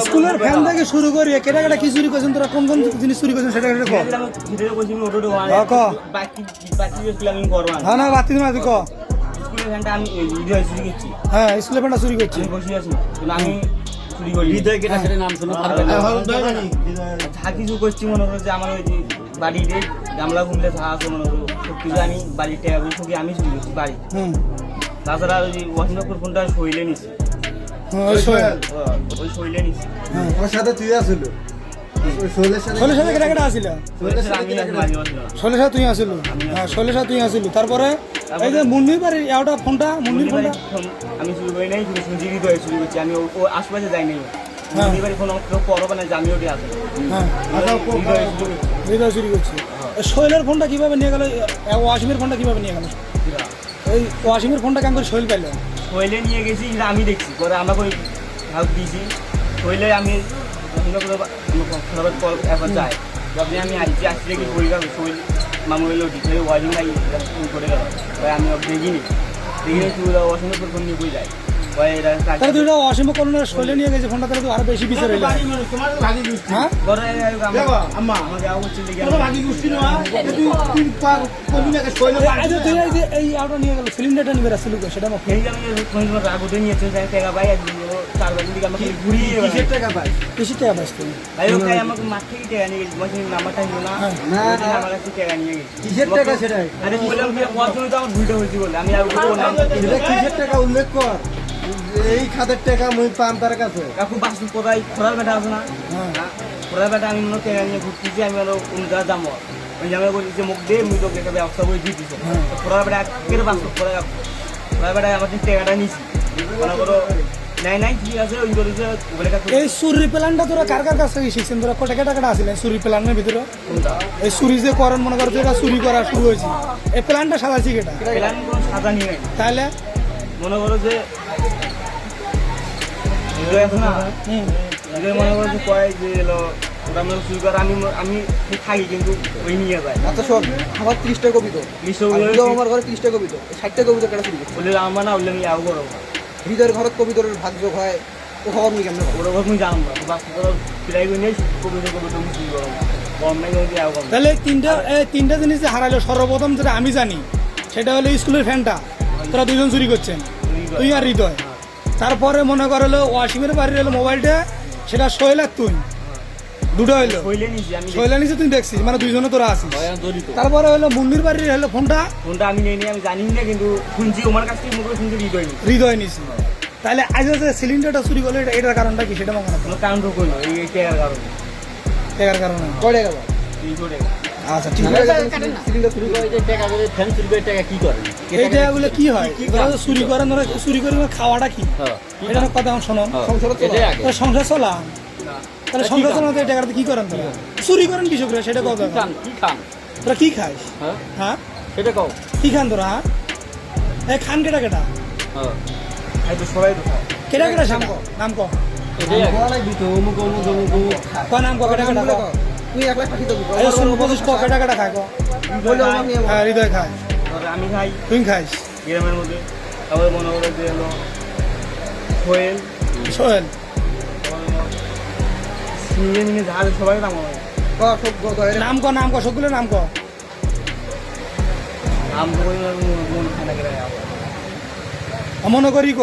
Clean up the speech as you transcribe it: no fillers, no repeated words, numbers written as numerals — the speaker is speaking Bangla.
স্কুলের ফ্যান থেকে শুরু করি কেটা কেটা কি চুরি করছেন তোরা কোন কোন জিনিস চুরি করছেন সেটা কেটে কর হ্যাঁ না বাতি না তুই ক হ্যাঁ স্কুলের ফ্যানটা চুরি করছি আমি চুরি করি হৃদয় কেটা সেটা নাম শুনে যা কিছু করছি মনে করো যে আমার ওই যে বাড়িতে গামলা ঘুমলে থাকা আছে মনে করো সব কিছু আমি বাড়ির টাকা পয়সা আমি চুরি করছি বাড়ি তাছাড়া ওই যে ওয়াশিংটন ফোনটা শৈলে নিছি ওই শৈলে নিছি ওর সাথে তুই আসিল ষোলের সাথে কেটা কেটা আসিল ষোলের সাথে তুই আসিল হ্যাঁ ষোলের সাথে তুই আসিল তারপরে এই যে মুন্নির বাড়ির একটা ফোনটা মুন্নির ফোনটা আমি চুরি করি নাই কিন্তু সুজি হৃদয় চুরি করছি আমি ও আশপাশে যাই নাই মুন্নির বাড়ির ফোন কেউ করবে না যে আমি ওটি আসি হ্যাঁ হৃদয় চুরি করছি শৈলের ফোনটা কিভাবে নিয়ে গেল ওয়াসিমের ফোনটা কিভাবে নিয়ে গেল এই ওয়াসিমের ফোনটা কেমন করে শৈল পেল শৈলে নিয়ে গেছি আমি দেখছি পরে আমাকে ওই হেল্প দিয়েছি শৈলে আমি কল এখন যাই যখন আমি আসলে কি করি গেল শৈল মামু হইলো ডিসপ্লে ওয়ারিং নাই করে গেল আমি দেখিনি তুই ওয়াশিংটন ফোন নিয়ে বই যায় তাহলে তুই অসীম করোনার শৈলে নিয়ে গেছে ফোনটা তাহলে তো আরো বেশি বিচার হইলো হ্যাঁ এই আউটা নিয়ে গেল সিলিন্ডারটা নিয়ে আসছিল সেটা রাগুতে নিয়েছে টাকা পাই কিসের টাকা পাই আমাকে মাঠ থেকে টাকা নিয়ে গেছি নাম্বারটা নিল না আমার কাছে টাকা নিয়ে গেছি কিসের টাকা সেটা আরে বললাম যে আমার ভুলটা হয়েছে বলে আমি আর কিসের টাকা উল্লেখ কর এই খাতের টাকা মুই পাম তার কাছে কাকু বাসু কোথায় খোরার বেটা আছে না খোরার বেটা আমি মনে টাকা নিয়ে ঘুরতেছি আমি আরো উনটা যাবো ওই জামে বলি যে মুখ দিয়ে মুই তোকে একটা ব্যবস্থা করে দিয়ে দিচ্ছি খোরার বেটা একের বাসু খোরার বেটা আমার টাকাটা নিছি মনে করো নাই ঠিক আছে ওই করেছে এই চুরি প্ল্যানটা তোরা কার কার কাছ থেকে শিখছেন তোরা কটা কেটা কেটা আসলে চুরি প্ল্যানের ভিতরে এই চুরি যে করেন মনে করো যেটা চুরি করা শুরু হয়েছে এই প্ল্যানটা সাজাচ্ছি কেটা প্ল্যান কোনো সাজা নিয়ে তাহলে মনে করো যে মনে করো যে কয় যে এলো ওটা আমরা চুরি করা আমি থাকি কিন্তু ওই নিয়ে যায় আচ্ছা শোন আমার 30টা কপি তো আমার ঘরে 30টা কপি তো 60টা কপি তো কেটে চুরি করছে বলে আমার না বললে আমি আও করো হৃদয়ের ঘরত কপি তোর ভাগযোগ হয় ও খবর নি কেমন ওরা ঘর আমি জানবো বাচ্চা তোর প্রায় করে নিয়ে কপি তুমি চুরি করো কম নাই যদি আও কম তাহলে তিনটা জিনিস যে হারাইলো সর্বপ্রথম যেটা আমি জানি সেটা হলো স্কুলের ফ্যানটা তোরা দুজন চুরি করছেন তুই আর হৃদয় তারপরে মনে করলো ওয়াসিমের বাড়ির হলো মোবাইলটা সেটা সোহেল আর তুই দুটো হইলো সোহেল নিচে তুই দেখছিস মানে দুইজনে তোরা আসিস তারপরে হলো মুন্নির বাড়ির হলো ফোনটা আমি নেই আমি জানি না কিন্তু শুনছি আমার কাছ থেকে মুখে শুনছি হৃদয় নিছি তাহলে আজ যে সিলিন্ডারটা চুরি করলো এটার কারণটা কি সেটা মনে কোনো কারণ তো করলো এই টাকার কারণে কয়টা গেল আচ্ছা ঠিক আছে সিলিন্ডার চুরি করে যে টাকা করে ফ্যান চুরি করে টাকা কি করে এই টাকাগুলো কি হয় চুরি করেন ধরো চুরি করে খাওয়াটা কি এটা কথা শোনো সংসার চলা তাহলে সংসার চালাতে এই টাকাটা কি করেন তোরা চুরি করেন কৃষকরা সেটা কথা কি খান তোরা কি খাস হ্যাঁ সেটা কও কি খান তোরা হ্যাঁ এই খান কেটা কেটা খাই তো সবাই তো খায় কেটা কেটা নাম ক নাম ক কেটা কেটা তুই একলা খাসি দেবো কেটা কেটা খায় হ্যাঁ হৃদয় খায় আমি খাই তুই খাইস গ্রামের মধ্যে আবার মনে করো যে হলো সোহেল সবাই নাম ক সবগুলো নাম ক মনে করি ক